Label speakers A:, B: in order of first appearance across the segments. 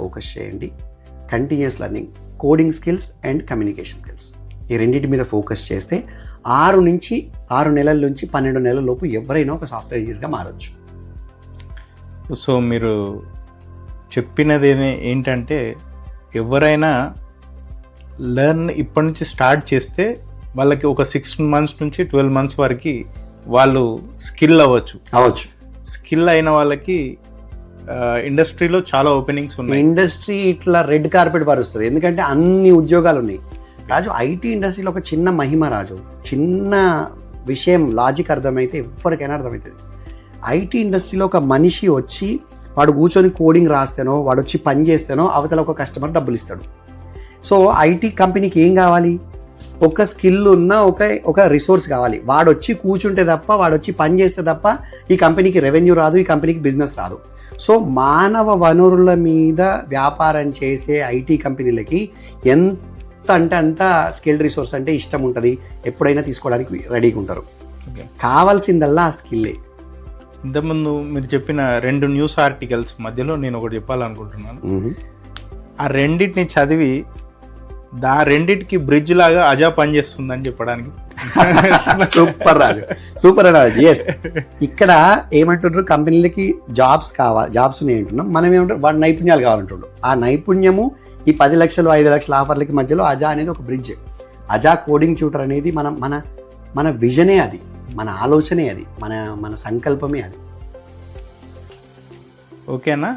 A: Focus చేయండి. Continuous learning, coding skills and communication skills, ఈ రెండింటి మీద ఫోకస్ చేస్తే 6 నెలల నుంచి 12 నెలల లోపు ఎవరైనా ఒక సాఫ్ట్వేర్ ఇంజనీర్గా మారచ్చు.
B: సో మీరు చెప్పినది ఏంటంటే ఎవరైనా ఇప్పటి నుంచి స్టార్ట్ చేస్తే వాళ్ళకి ఒక 6 months నుంచి 12 months వరకు వాళ్ళు స్కిల్ అవ్వచ్చు. స్కిల్ అయిన వాళ్ళకి ఇండస్ట్రీలో చాలా ఓపెనింగ్స్ ఉన్నాయి.
A: ఇండస్ట్రీ ఇట్లా రెడ్ కార్పెట్ పరుస్తుంది, ఎందుకంటే అన్ని ఉద్యోగాలు ఉన్నాయి. రాజు, ఐటీ ఇండస్ట్రీలో ఒక చిన్న మహిమ రాజు, చిన్న విషయం లాజిక్ అర్థమైతే ఎవరికైనా అర్థమవుతుంది. ఐటీ ఇండస్ట్రీలో ఒక మనిషి వచ్చి వాడు కూర్చొని కోడింగ్ రాస్తేనో, వాడు వచ్చి పని చేస్తేనో అవతల ఒక కస్టమర్ డబ్బులు ఇస్తాడు. సో ఐటీ కంపెనీకి ఏం కావాలి? ఒక స్కిల్ ఉన్న ఒక రిసోర్స్ కావాలి. వాడు వచ్చి కూర్చుంటే తప్ప, వాడు వచ్చి పని చేస్తే తప్ప ఈ కంపెనీకి రెవెన్యూ రాదు, ఈ కంపెనీకి బిజినెస్ రాదు. సో మానవ వనరుల మీద వ్యాపారం చేసే ఐటీ కంపెనీలకి ఎంత అంటే అంత స్కిల్డ్ రిసోర్స్ అంటే ఇష్టం ఉంటుంది, ఎప్పుడైనా తీసుకోవడానికి రెడీగా ఉంటారు. కావాల్సిందల్లా ఆ స్కిల్లే.
B: ఇంతకుముందు మీరు చెప్పిన 2 న్యూస్ ఆర్టికల్స్ మధ్యలో నేను ఒకటి చెప్పాలనుకుంటున్నాను. ఆ రెండింటిని చదివి రెండింటికి బ్రిడ్జ్ లాగా అజా పనిచేస్తుందని చెప్పడానికి.
A: సూపర్ రాజు, సూపర్ రాజు. ఎస్, ఇక్కడ ఏమంటున్నారు, కంపెనీలకి జాబ్స్ ఉన్నాయి అంటున్నాం, మనం ఏమంటారు, వాడి నైపుణ్యాలు కావాలంటుండ్రు. ఆ నైపుణ్యము ఈ 10 లక్షలు 5 లక్షల ఆఫర్లకి మధ్యలో అజా అనేది ఒక బ్రిడ్జ్. అజా కోడింగ్ ట్యూటర్ అనేది మన విజనే, అది మన ఆలోచనే, అది మన సంకల్పమే అది.
B: ఓకేనా?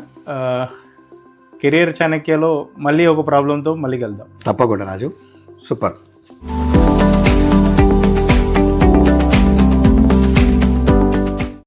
B: కెరియర్ చాణక్యలో మళ్ళీ ఒక ప్రాబ్లంతో మళ్ళీ కలుద్దాం.
A: తప్పకుండా రాజు, సూపర్.